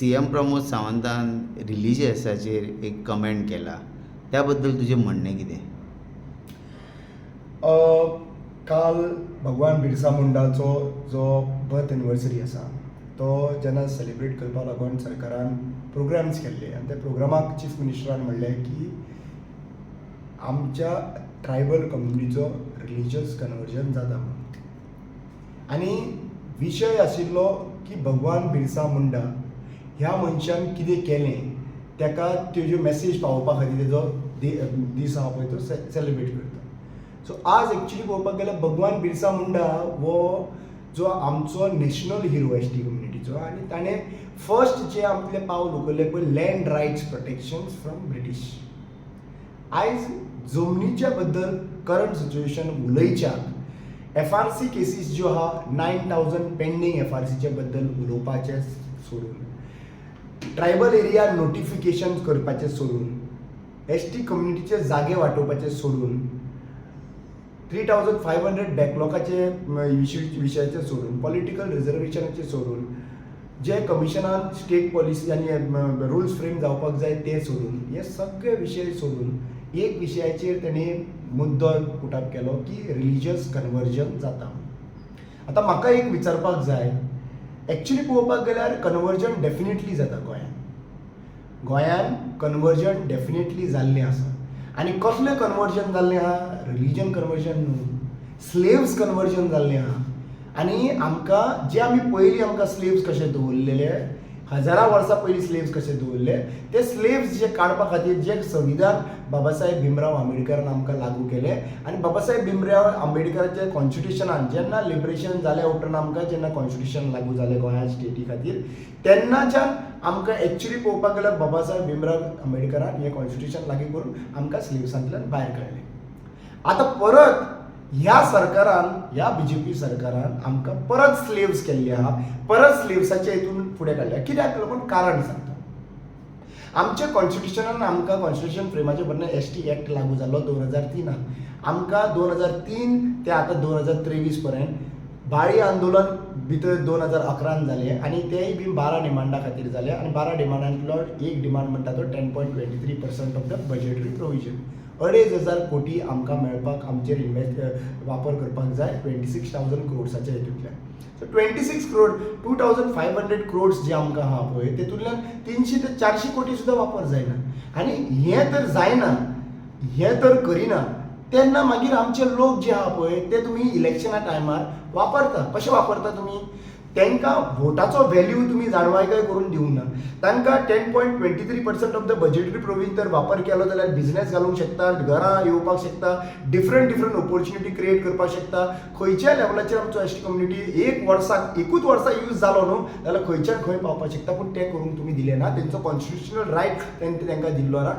CM Pramod सावंतान रिलिजियसाचेर एक comment केला, त्याबद्दल तुजें म्हणणें कितें? काल भगवान बिरसा मुंडाचो जो बर्थ एनिवर्सरी आसा तो जेन्ना सेलिब्रेट करपा लागून सरकारान प्रोग्राम्स केल्ले आनी त्या प्रोग्रामाक चीफ मिनिस्टरान म्हणलें की आमच्या ट्रायबल कम्युनिटीचो रिलिजियस कन्वर्जन जाता म्हणून. आनी विशय आशिल्लो की भगवान बिरसा मुंडा ह्या मनशान कितें केलें ताका तेज्यो मॅसेज पावोवपा खातीर तेजो दीस आसा पळय तो सेलिब्रेट करता. सो आज एक्चुली पळोवपाक गेल्यार भगवान बिरसा मुंडा हो जो आमचो नॅशनल हिरो एस टी कम्युनिटीचो आनी ताणें फर्स्ट जे आपलें पावल उखल्लें पळय land rights protection from British. आयज जमनीच्या बद्दल करंट सिच्युएशन उलयच्याक FRC केसीस ज्यो आहा 9,000 पेंडींग FRCचे बद्दल उलोवपाचें सोडून ट्रायबल एरिया नोटिफिकेशन करपाचें सोडून ST कम्युनिटीचे जागे वांटोवपाचें सोडून 3,500 बॅकलॉगाचे विशयाचें सोडून पॉलिटिकल रिजर्वेशनाचें सोडून जे कमिशनान स्टेट पॉलिसी आनी रुल्स फ्रेम जावपाक जाय ते सोडून हे सगळे विशय सोडून एक विशयाचेर तेणें मुद्दो पुटअप केलो की रिलिजियस कन्वर्जन जाता. आतां म्हाका एक विचारपाक जाय, एक्चुली पळोवपाक गेल्यार कन्वर्जन डेफिनेटली जाता गोंयान कन्वर्जन डेफिनेटली जाल्लें आसा. आनी कसलें कन्वर्जन जाल्लें आहा? रिलिजन कन्वर्जन न्हू, स्लेव्स कन्वर्जन जाल्लें आहा. आनी आमकां जे आमी पयलीं आमकां स्लेव्स कशे दवरलेले, हजारां वर्सां पयलीं स्लेव्स कशे दवरले, ते स्लेव्स जे काडपा खातीर जे संविधान बाबासाहेब भीमराव आंबेडकरान आमकां लागू केलें आनी बाबासाहेब भीमराव आंबेडकराच्या कॉन्स्टिट्युशनान जेन्ना लिबरेशन जाल्या उपरांत आमकां जेन्ना कॉन्स्टिट्युशन लागू जालें गोंया स्टेटी खातीर तेन्नाच्यान आमकां एक्चुली पळोवपाक गेल्यार बाबासाहेब भीमराव आंबेडकरान हें कॉन्स्टिट्युशन लागू करून आमकां स्लेव्सांतल्यान भायर काडलें. आतां परत ह्या सरकारान ह्या BJP सरकारान आमकां परत स्लेव्स केल्ले आहा, परत स्लेव्साचे हितून फुडें काडल्या. कित्याक लागून कारण सांगता. आमच्या कॉन्स्टिट्युशनान आमकां कॉन्स्टिट्युशन फ्रेमाचे बद्दल ST एक्ट लागू जाल्लो 2003. आमकां 2003 ते आतां 2023 पर्यंत बाळी आंदोलन भितर 2011 जालें आनी तेंय बी 12 डिमांडा खातीर जालें आनी 12 डिमांडांतलो एक डिमांड म्हणटा तो 10.23% ऑफ द बजेटरी प्रोविजन. 2,500 कोटी आमकां मेळपाक आमचेर वापर करपाक जाय 26,000 क्रोड्साच्या हितूंतल्यान. सो 26 क्रोड 2,500 क्रोड्स जे आमकां आहा पळय तेतूंतल्यान 300 ते 400 कोटी सुद्दां वापर जायना. आनी हें तर जायना, हें तर करिना तेन्ना मागीर आमचे लोक जे आहा पळय ते तुमी इलेक्शना टायमार वापरता. कशें वापरता तुमी? तांकां वोटाचो व्हॅल्यू तुमी जाणवायकाय करून दिवंक ना. तांकां 10.23% ऑफ द बजेटरी प्रोविजन तर वापर केलो जाल्यार बिझनेस घालूंक शकता, घरां येवपाक शकता, डिफरंट ऑपॉर्च्युनिटी क्रिएट करपाक शकता. खंयच्या लेवलाचेर आमचो ST कम्युनिटी एकूच वर्सा यूज जालो न्हू जाल्यार खंयच्यान खंय पावपाक शकता. पूण तें करूंक तुमी दिलें ना. तेंचो कॉन्स्टिट्युशनल रायट तांकां दिल्लो ना.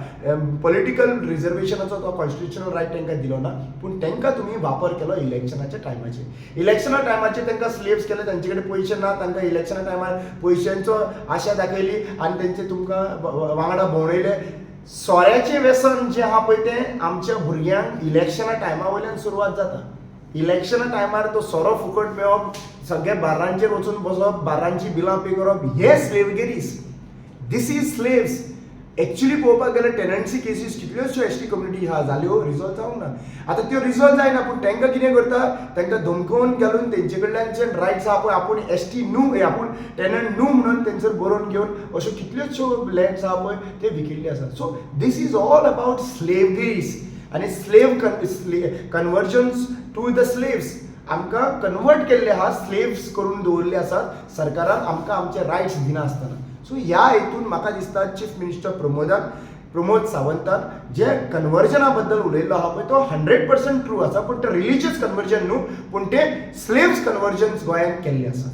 पॉलिटिकल रिजर्वेशनाचो तो कॉन्स्टिट्युशनल रायट तांकां दिलो ना. पूण तांकां तुमी वापर केलो इलेक्शनाच्या टायमाचेर. इलेक्शना टायमाचेर तांकां स्लेव्स केले, तांचे कडेन पयशे ना, तांकां इलेक्शना टायमार पयशांचो आशा दाखयली आनी तेंचे तुमकां वांगडा भोंवडयले. सोऱ्याचें व्यसन जें आहा पळय तें आमच्या भुरग्यांक इलेक्शना टायमा वयल्यान सुरवात जाता. इलेक्शना टायमार तो सोरो फुकट मेळप, सगळे बार्रांचेर वचून बसप, बार्रांची बिलां पे करप, हे स्लेवगिरीज. This is slaves. एक्चुली पळोवपाक गेल्यार टेनन्सी केसीस कितल्योश्यो ST कम्युनिटी ह्या जाल्यो रिजॉल्व जावंक ना. आतां त्यो रिजॉल्व जायना पूण तांकां कितें करता, तांकां धमकोवन घालून तेंचे कडल्यान जे रायट्स आहा पळय आपूण ST न्हू आपूण टेनंट न्हू म्हणून तेंचर बरोवन घेवन अश्यो कितल्योश्यो लँड्स आहा पळय ते विकिल्ले आसा. So this is all about स्लेवगिरीज आनी कन्वर्जन्स टू द स्लेव्स. आमकां कन्वर्ट केल्ले आहा, स्लेव्स करून दवरले आसात सरकारान आमकां आमचे रायट्स दिना आसतना. सो ह्या हितून म्हाका दिसता चीफ मिनिस्टर प्रमोद सावंतान जे कन्वर्जना बद्दल उलयल्लो आहा पळय तो 100% ट्रू आसा. पूण ते रिलिजियस कन्वर्जन न्हू, पूण ते स्लेव्स कन्वर्जन गोंयांत केल्ले आसा.